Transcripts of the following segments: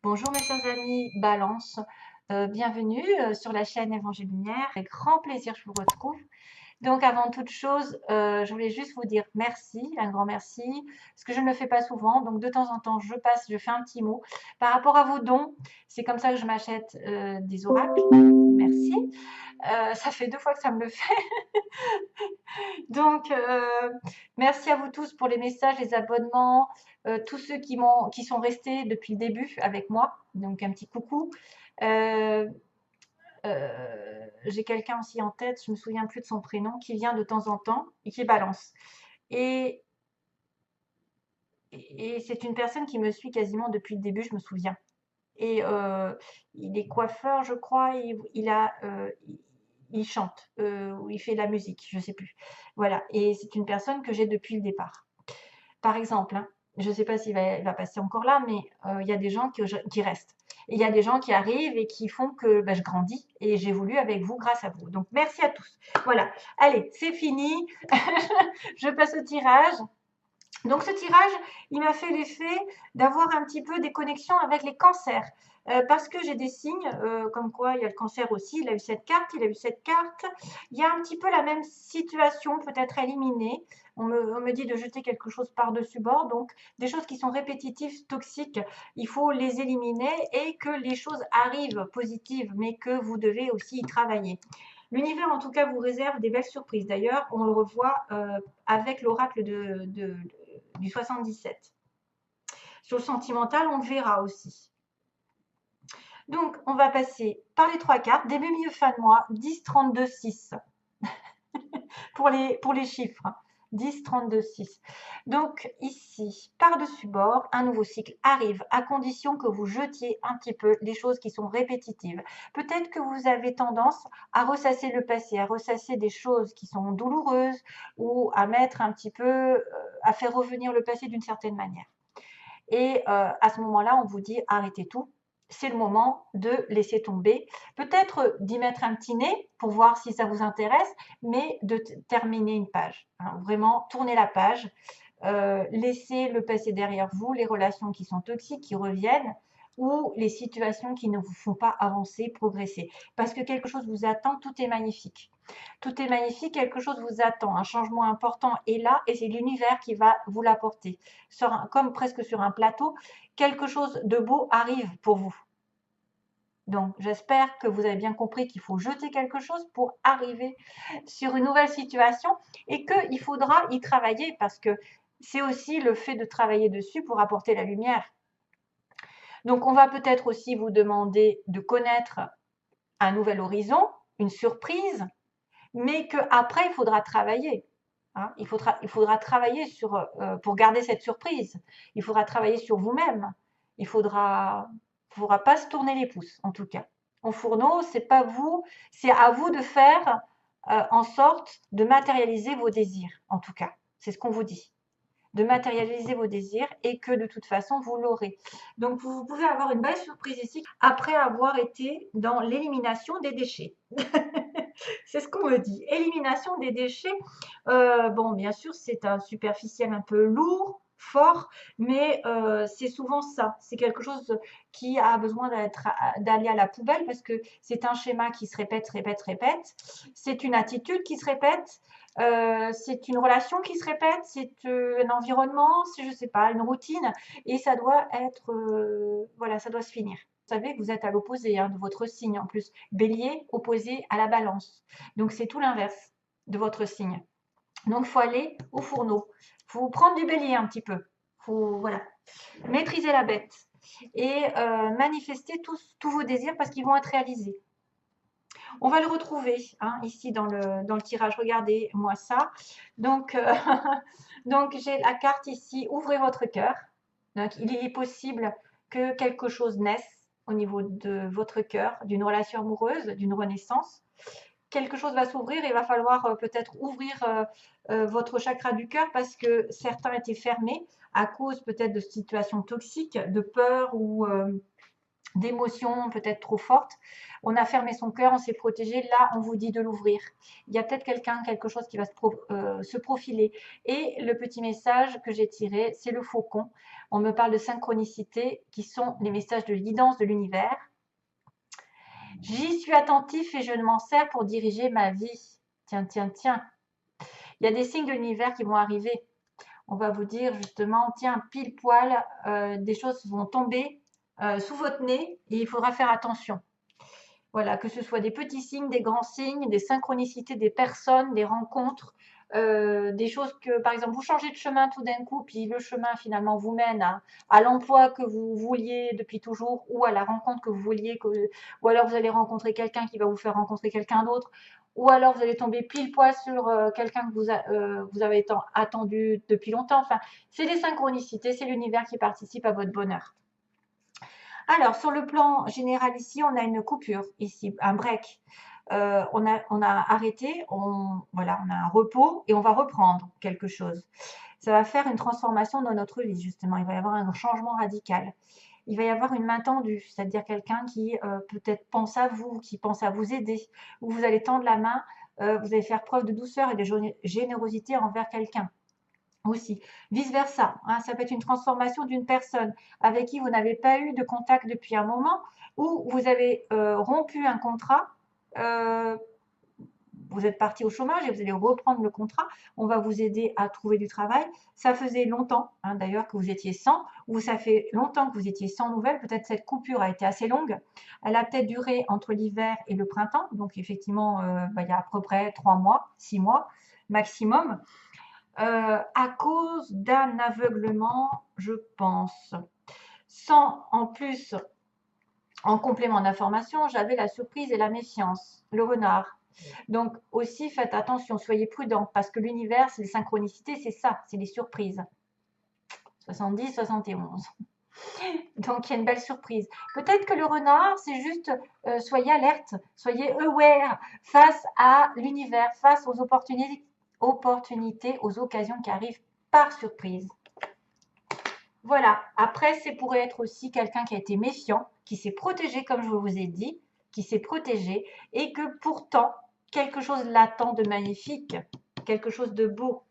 Bonjour mes chers amis Balance, bienvenue sur la chaîne Évangile Lumière. Avec grand plaisir, je vous retrouve. Donc avant toute chose, je voulais juste vous dire merci, un grand merci, parce que je ne le fais pas souvent. Donc de temps en temps, je fais un petit mot par rapport à vos dons. C'est comme ça que je m'achète des oracles. Merci. Ça fait 2 fois que ça me le fait. Donc, merci à vous tous pour les messages, les abonnements, tous ceux qui sont restés depuis le début avec moi. Donc, un petit coucou. Euh, j'ai quelqu'un aussi en tête, je me souviens plus de son prénom, qui vient de temps en temps et qui balance. Et, et c'est une personne qui me suit quasiment depuis le début, je me souviens. Et il est coiffeur, je crois, il chante, ou il fait de la musique, je sais plus. Voilà, et c'est une personne que j'ai depuis le départ. Par exemple, hein, je ne sais pas il va passer encore là, mais il y a des gens qui restent. Et il y a des gens qui arrivent et qui font que bah, je grandis et j'évolue avec vous grâce à vous. Donc merci à tous. Voilà, allez, c'est fini. Je passe au tirage. Donc ce tirage, il m'a fait l'effet d'avoir un petit peu des connexions avec les cancers. Parce que j'ai des signes, comme quoi il y a le cancer aussi, il a eu cette carte, il a eu cette carte. Il y a un petit peu la même situation, peut-être éliminée. On me dit de jeter quelque chose par-dessus bord, donc des choses qui sont répétitives, toxiques, il faut les éliminer et que les choses arrivent positives, mais que vous devez aussi y travailler. L'univers, en tout cas, vous réserve des belles surprises. D'ailleurs, on le revoit avec l'oracle du 77. Sur le sentimental, on le verra aussi. Donc, on va passer par les 3 cartes. Début, milieu, fin de mois, 10, 32, 6. Pour les chiffres. 10, 32, 6. Donc ici, par-dessus bord, un nouveau cycle arrive à condition que vous jetiez un petit peu les choses qui sont répétitives. Peut-être que vous avez tendance à ressasser le passé, à ressasser des choses qui sont douloureuses ou à mettre un petit peu, à faire revenir le passé d'une certaine manière. Et à ce moment-là, on vous dit arrêtez tout. C'est le moment de laisser tomber. Peut-être d'y mettre un petit nez pour voir si ça vous intéresse, mais de terminer une page. Hein, vraiment, tournez la page. Laissez le passé derrière vous, les relations qui sont toxiques, qui reviennent, ou les situations qui ne vous font pas avancer, progresser. Parce que quelque chose vous attend, tout est magnifique. Tout est magnifique, quelque chose vous attend, un changement important est là et c'est l'univers qui va vous l'apporter. Comme presque sur un plateau, quelque chose de beau arrive pour vous. Donc, j'espère que vous avez bien compris qu'il faut jeter quelque chose pour arriver sur une nouvelle situation et qu'il faudra y travailler parce que c'est aussi le fait de travailler dessus pour apporter la lumière. Donc, on va peut-être aussi vous demander de connaître un nouvel horizon, une surprise, mais qu'après, il faudra travailler. Hein, il faudra travailler pour garder cette surprise. Il faudra travailler sur vous-même. Il faudra pas se tourner les pouces, en tout cas. En fourneau, c'est pas vous, c'est à vous de faire en sorte de matérialiser vos désirs, en tout cas. C'est ce qu'on vous dit. De matérialiser vos désirs et que de toute façon, vous l'aurez. Donc, vous pouvez avoir une belle surprise ici après avoir été dans l'élimination des déchets. C'est ce qu'on me dit. Élimination des déchets. Bon, bien sûr, c'est un superficiel un peu lourd, fort, mais c'est souvent ça. C'est quelque chose qui a besoin d'aller à la poubelle parce que c'est un schéma qui se répète, se répète, se répète. C'est une attitude qui se répète. C'est une relation qui se répète, c'est un environnement, c'est je sais pas, une routine, et ça doit être, voilà, ça doit se finir. Vous savez que vous êtes à l'opposé hein, de votre signe en plus. Bélier opposé à la balance. Donc c'est tout l'inverse de votre signe. Donc il faut aller au fourneau. Il faut prendre du bélier un petit peu. Faut voilà, maîtriser la bête et manifester tous vos désirs parce qu'ils vont être réalisés. On va le retrouver hein, ici dans le tirage. Regardez-moi ça. Donc, donc j'ai la carte ici. Ouvrez votre cœur. Donc, il est possible que quelque chose naisse au niveau de votre cœur, d'une relation amoureuse, d'une renaissance. Quelque chose va s'ouvrir et il va falloir peut-être ouvrir votre chakra du cœur parce que certains étaient fermés à cause peut-être de situations toxiques, de peur ou d'émotions peut-être trop fortes. On a fermé son cœur, on s'est protégé. Là, on vous dit de l'ouvrir. Il y a peut-être quelque chose qui va se profiler. Et le petit message que j'ai tiré, c'est le faucon. On me parle de synchronicité, qui sont les messages de guidance de l'univers. J'y suis attentif et je m'en sers pour diriger ma vie. Tiens, tiens, tiens. Il y a des signes de l'univers qui vont arriver. On va vous dire justement, tiens, pile poil, des choses vont tomber sous votre nez et il faudra faire attention. Voilà, que ce soit des petits signes, des grands signes, des synchronicités des personnes, des rencontres, des choses que, par exemple, vous changez de chemin tout d'un coup, puis le chemin finalement vous mène à l'emploi que vous vouliez depuis toujours ou à la rencontre que vous vouliez, ou alors vous allez rencontrer quelqu'un qui va vous faire rencontrer quelqu'un d'autre, ou alors vous allez tomber pile poil sur quelqu'un que vous avez attendu depuis longtemps. Enfin, c'est des synchronicités, c'est l'univers qui participe à votre bonheur. Alors, sur le plan général, ici, on a une coupure, ici, un break. On a arrêté, voilà, on a un repos et on va reprendre quelque chose. Ça va faire une transformation dans notre vie, justement. Il va y avoir un changement radical. Il va y avoir une main tendue, c'est-à-dire quelqu'un qui peut-être pense à vous, qui pense à vous aider, ou vous allez tendre la main, vous allez faire preuve de douceur et de générosité envers quelqu'un aussi. Vice-versa, hein, ça peut être une transformation d'une personne avec qui vous n'avez pas eu de contact depuis un moment, ou vous avez rompu un contrat, vous êtes parti au chômage et vous allez reprendre le contrat, on va vous aider à trouver du travail. Ça faisait longtemps, hein, d'ailleurs, que vous étiez sans, ou ça fait longtemps que vous étiez sans nouvelles, peut-être cette coupure a été assez longue, elle a peut-être duré entre l'hiver et le printemps, donc effectivement, il y a à peu près 3 mois, 6 mois maximum. À cause d'un aveuglement, je pense. Sans, en plus, en complément d'information, j'avais la surprise et la méfiance, le renard. Donc aussi, faites attention, soyez prudents, parce que l'univers, c'est les synchronicités, c'est ça, c'est les surprises. 70, 71. Donc il y a une belle surprise. Peut-être que le renard, c'est juste, soyez alerte, soyez aware face à l'univers, face aux opportunités, aux occasions qui arrivent par surprise. Voilà. Après, c'est pourrait être aussi quelqu'un qui a été méfiant, qui s'est protégé, comme je vous ai dit, qui s'est protégé, et que pourtant, quelque chose l'attend de magnifique, quelque chose de beau.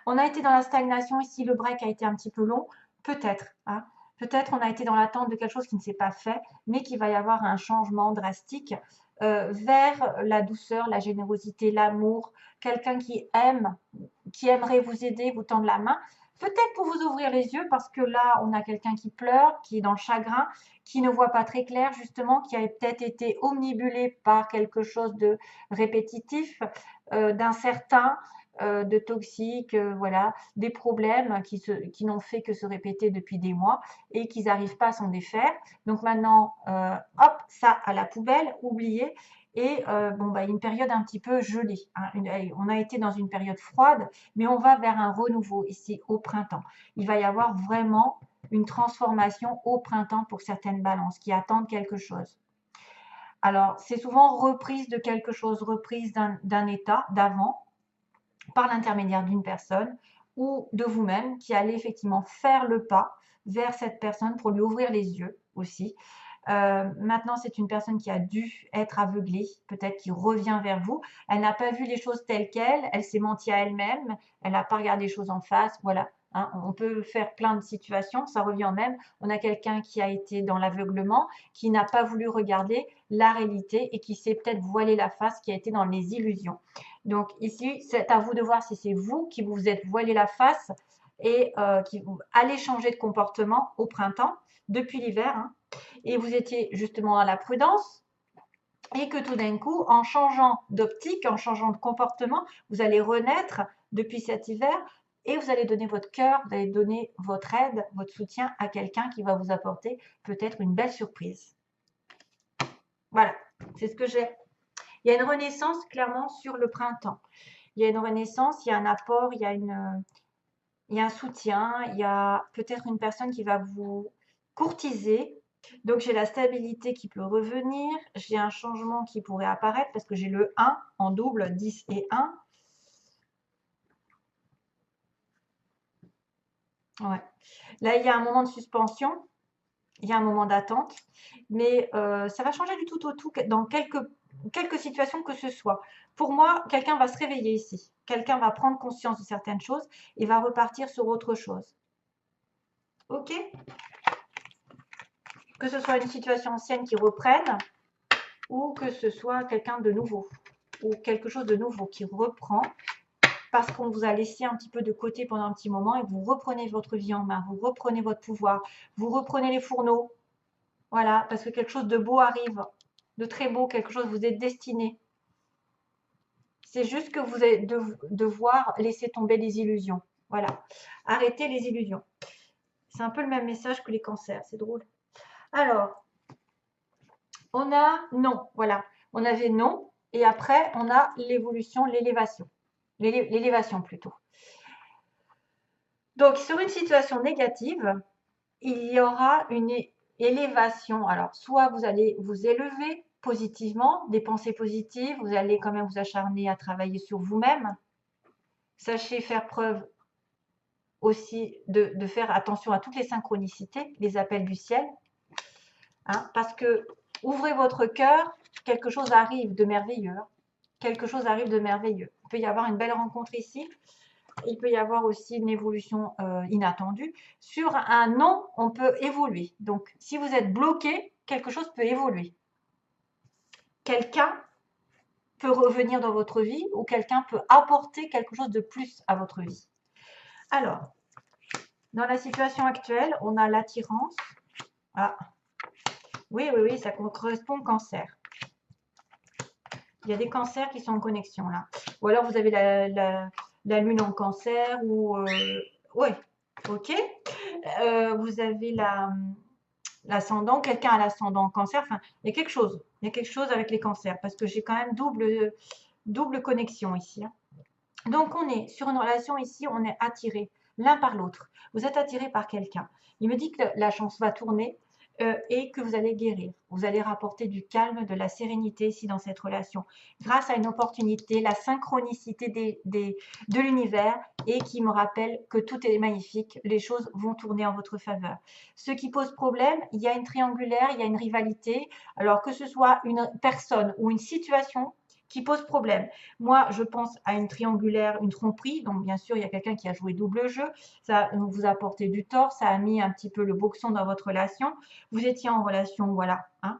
On a été dans la stagnation ici, le break a été un petit peu long, peut-être. Hein. Peut-être on a été dans l'attente de quelque chose qui ne s'est pas fait, mais qu'il va y avoir un changement drastique vers la douceur, la générosité, l'amour, quelqu'un qui aime, qui aimerait vous aider, vous tendre la main. Peut-être pour vous ouvrir les yeux, parce que là, on a quelqu'un qui pleure, qui est dans le chagrin, qui ne voit pas très clair, justement, qui a peut-être été omnibulé par quelque chose de répétitif, d'incertain, de toxique, voilà, des problèmes qui n'ont fait que se répéter depuis des mois et qu'ils n'arrivent pas à s'en défaire. Donc maintenant, hop, ça à la poubelle, oublié. Et bon, bah, une période un petit peu gelée. Hein. On a été dans une période froide, mais on va vers un renouveau ici au printemps. Il va y avoir vraiment une transformation au printemps pour certaines balances qui attendent quelque chose. Alors, c'est souvent reprise de quelque chose, reprise d'un état d'avant, par l'intermédiaire d'une personne ou de vous-même qui allez effectivement faire le pas vers cette personne pour lui ouvrir les yeux aussi. Maintenant, c'est une personne qui a dû être aveuglée, peut-être qui revient vers vous. Elle n'a pas vu les choses telles quelles, elle s'est menti à elle-même, elle n'a pas regardé les choses en face. Voilà, hein, on peut faire plein de situations, ça revient au même. On a quelqu'un qui a été dans l'aveuglement, qui n'a pas voulu regarder la réalité et qui s'est peut-être voilé la face, qui a été dans les illusions. Donc ici, c'est à vous de voir si c'est vous qui vous êtes voilé la face et qui allez changer de comportement au printemps, depuis l'hiver, hein, et vous étiez justement à la prudence, et que tout d'un coup, en changeant d'optique, en changeant de comportement, vous allez renaître depuis cet hiver et vous allez donner votre cœur, vous allez donner votre aide, votre soutien à quelqu'un qui va vous apporter peut-être une belle surprise. Voilà, c'est ce que j'ai. Il y a une renaissance clairement sur le printemps. Il y a une renaissance, il y a un apport, il y a un soutien, il y a peut-être une personne qui va vous courtiser. Donc j'ai la stabilité qui peut revenir, j'ai un changement qui pourrait apparaître parce que j'ai le 1 en double, 10 et 1. Ouais. Là, il y a un moment de suspension il y a un moment d'attente, mais ça va changer du tout au tout dans quelques situations que ce soit. Pour moi, quelqu'un va se réveiller ici. Quelqu'un va prendre conscience de certaines choses et va repartir sur autre chose. Ok? Que ce soit une situation ancienne qui reprenne ou que ce soit quelqu'un de nouveau ou quelque chose de nouveau qui reprend parce qu'on vous a laissé un petit peu de côté pendant un petit moment et vous reprenez votre vie en main, vous reprenez votre pouvoir, vous reprenez les fourneaux. Voilà, parce que quelque chose de beau arrive, de très beau, quelque chose vous êtes destiné. C'est juste que vous allez devoir laisser tomber les illusions. Voilà, arrêtez les illusions. C'est un peu le même message que les cancers, c'est drôle. Alors, on a non, voilà. On avait non, et après, on a l'évolution, l'élévation. L'élévation plutôt. Donc, sur une situation négative, il y aura une élévation. Alors, soit vous allez vous élever positivement, des pensées positives, vous allez quand même vous acharner à travailler sur vous-même. Sachez faire preuve aussi de faire attention à toutes les synchronicités, les appels du ciel. Hein, parce que ouvrez votre cœur, quelque chose arrive de merveilleux. Quelque chose arrive de merveilleux. Il peut y avoir une belle rencontre ici. Il peut y avoir aussi une évolution inattendue. Sur un non, on peut évoluer. Donc, si vous êtes bloqué, quelque chose peut évoluer. Quelqu'un peut revenir dans votre vie ou quelqu'un peut apporter quelque chose de plus à votre vie. Alors, dans la situation actuelle, on a l'attirance. Ah, oui, ça correspond au cancer. Il y a des cancers qui sont en connexion là. Ou alors vous avez la lune en cancer ou ouais, ok. Vous avez l'ascendant, quelqu'un a l'ascendant en cancer. Enfin, il y a quelque chose. Il y a quelque chose avec les cancers parce que j'ai quand même double connexion ici. Hein. Donc on est sur une relation ici, on est attiré l'un par l'autre. Vous êtes attiré par quelqu'un. Il me dit que la chance va tourner. Et que vous allez guérir. Vous allez rapporter du calme, de la sérénité ici dans cette relation, grâce à une opportunité, la synchronicité de l'univers et qui me rappelle que tout est magnifique, les choses vont tourner en votre faveur. Ce qui pose problème, il y a une triangulaire, il y a une rivalité, alors que ce soit une personne ou une situation qui pose problème. Moi, je pense à une triangulaire, une tromperie. Donc, bien sûr, il y a quelqu'un qui a joué double jeu. Ça vous a apporté du tort. Ça a mis un petit peu le boxon dans votre relation. Vous étiez en relation, voilà, hein,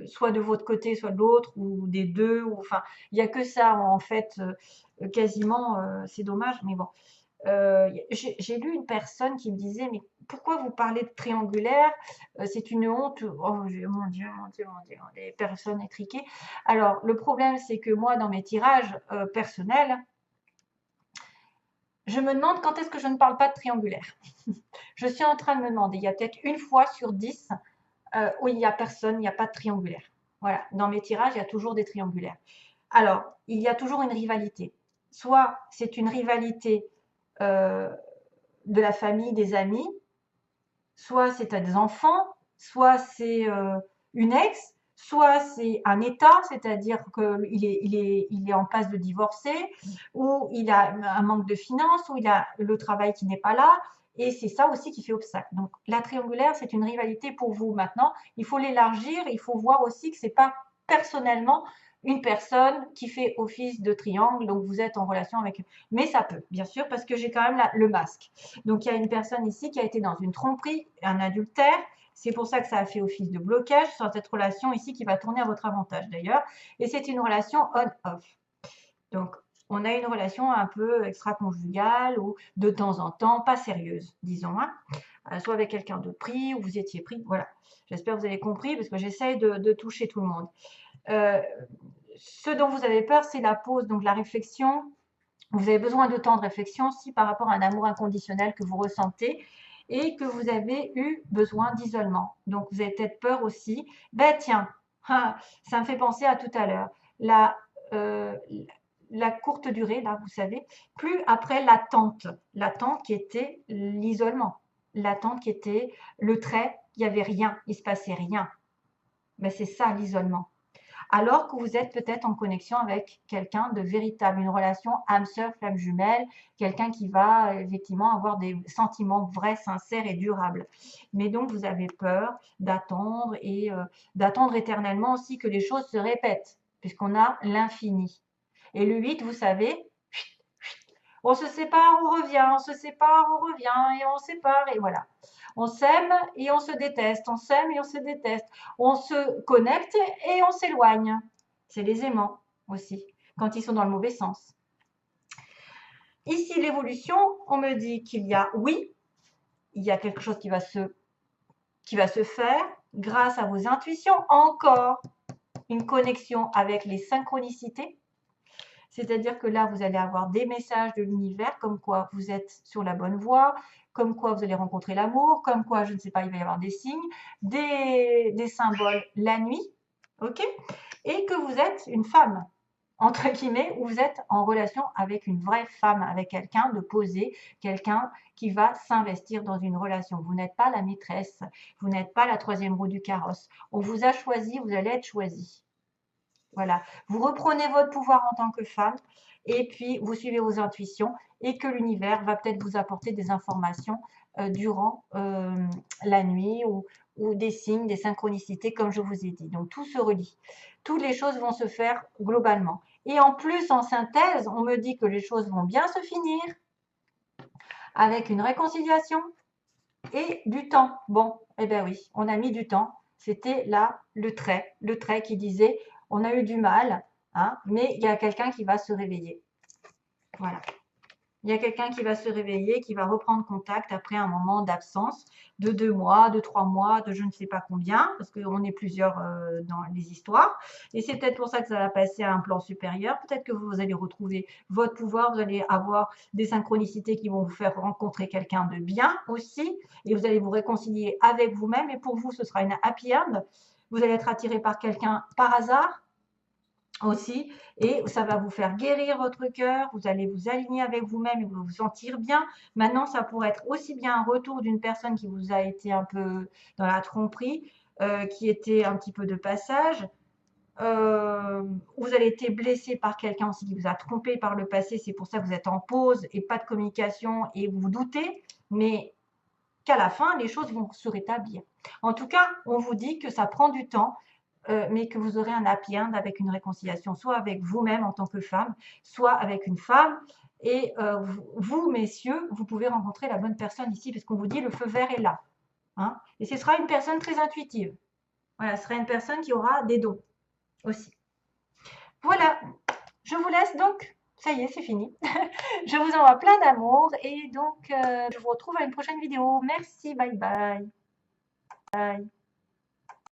soit de votre côté, soit de l'autre, ou des deux. Ou, enfin, il n'y a que ça, en fait, quasiment. C'est dommage, mais bon. J'ai lu une personne qui me disait, mais pourquoi vous parlez de triangulaire? C'est une honte. Oh mon Dieu, mon Dieu, les personnes étriquées. Alors, le problème, c'est que moi, dans mes tirages personnels, je me demande quand est-ce que je ne parle pas de triangulaire. Je suis en train de me demander, il y a peut-être une fois sur 10 où il n'y a personne, il n'y a pas de triangulaire. Voilà, dans mes tirages, il y a toujours des triangulaires. Alors, il y a toujours une rivalité. Soit c'est une rivalité de la famille, des amis, soit c'est à des enfants, soit c'est une ex, soit c'est un état, c'est-à-dire qu'il est en passe de divorcer, ou il a un manque de finances, ou il a le travail qui n'est pas là, et c'est ça aussi qui fait obstacle. Donc la triangulaire, c'est une rivalité pour vous maintenant. Il faut l'élargir, il faut voir aussi que ce n'est pas personnellement une personne qui fait office de triangle, donc vous êtes en relation avec eux. Mais ça peut, bien sûr, parce que j'ai quand même le masque. Donc il y a une personne ici qui a été dans une tromperie, un adultère. C'est pour ça que ça a fait office de blocage sur cette relation ici qui va tourner à votre avantage d'ailleurs. Et c'est une relation on-off. Donc on a une relation un peu extra-conjugale ou de temps en temps, pas sérieuse, disons. Hein. Soit avec quelqu'un de pris ou vous étiez pris. Voilà. J'espère que vous avez compris parce que j'essaye de toucher tout le monde. Ce dont vous avez peur, c'est la pause, donc la réflexion. Vous avez besoin de temps de réflexion si par rapport à un amour inconditionnel que vous ressentez et que vous avez eu besoin d'isolement. Donc, vous avez peut-être peur aussi. Ben tiens, ça me fait penser à tout à l'heure. La courte durée, là, vous savez, plus après l'attente. L'attente qui était l'isolement. L'attente qui était le trait, il n'y avait rien, il ne se passait rien. Mais c'est ça l'isolement. alors que vous êtes peut-être en connexion avec quelqu'un de véritable, une relation âme sœur, flamme jumelle, quelqu'un qui va effectivement avoir des sentiments vrais, sincères et durables. Mais donc, vous avez peur d'attendre et d'attendre éternellement aussi que les choses se répètent, puisqu'on a l'infini. Et le 8, vous savez, on se sépare, on revient, on se sépare, on revient, et on sépare, et voilà. On s'aime et on se déteste, on s'aime et on se déteste. On se connecte et on s'éloigne. C'est les aimants aussi, quand ils sont dans le mauvais sens. Ici, l'évolution, on me dit qu'il y a, oui, il y a quelque chose qui va se faire grâce à vos intuitions. Encore une connexion avec les synchronicités. C'est-à-dire que là, vous allez avoir des messages de l'univers, comme quoi vous êtes sur la bonne voie, comme quoi vous allez rencontrer l'amour, comme quoi, je ne sais pas, il va y avoir des signes, des symboles la nuit, ok? Et que vous êtes une femme, entre guillemets, ou vous êtes en relation avec une vraie femme, avec quelqu'un de posé, quelqu'un qui va s'investir dans une relation. Vous n'êtes pas la maîtresse, vous n'êtes pas la troisième roue du carrosse. On vous a choisi, vous allez être choisi. Voilà, vous reprenez votre pouvoir en tant que femme et puis vous suivez vos intuitions et que l'univers va peut-être vous apporter des informations durant la nuit ou des signes, des synchronicités comme je vous ai dit. Donc tout se relie. Toutes les choses vont se faire globalement. Et en plus, en synthèse, on me dit que les choses vont bien se finir avec une réconciliation et du temps. Bon, eh bien oui, on a mis du temps. C'était là le trait qui disait on a eu du mal, hein, mais il y a quelqu'un qui va se réveiller. Voilà. Il y a quelqu'un qui va se réveiller, qui va reprendre contact après un moment d'absence de 2 mois, de 3 mois, de je ne sais pas combien, parce qu'on est plusieurs dans les histoires. Et c'est peut-être pour ça que ça va passer à un plan supérieur. Peut-être que vous allez retrouver votre pouvoir, vous allez avoir des synchronicités qui vont vous faire rencontrer quelqu'un de bien aussi, et vous allez vous réconcilier avec vous-même. Et pour vous, ce sera une happy end. Vous allez être attiré par quelqu'un par hasard aussi, et ça va vous faire guérir votre cœur, vous allez vous aligner avec vous-même et vous vous sentir bien. Maintenant, ça pourrait être aussi bien un retour d'une personne qui vous a été un peu dans la tromperie, qui était un petit peu de passage. Vous avez été blessé par quelqu'un aussi qui vous a trompé par le passé, c'est pour ça que vous êtes en pause et pas de communication et vous vous doutez, mais qu'à la fin, les choses vont se rétablir. En tout cas, on vous dit que ça prend du temps, mais que vous aurez un happy end avec une réconciliation, soit avec vous-même en tant que femme, soit avec une femme. Et vous, messieurs, vous pouvez rencontrer la bonne personne ici, parce qu'on vous dit le feu vert est là. Hein, et ce sera une personne très intuitive. Voilà, ce sera une personne qui aura des dons aussi. Voilà, je vous laisse donc. Ça y est, c'est fini. Je vous envoie plein d'amour et donc je vous retrouve à une prochaine vidéo. Merci, bye bye. Bye.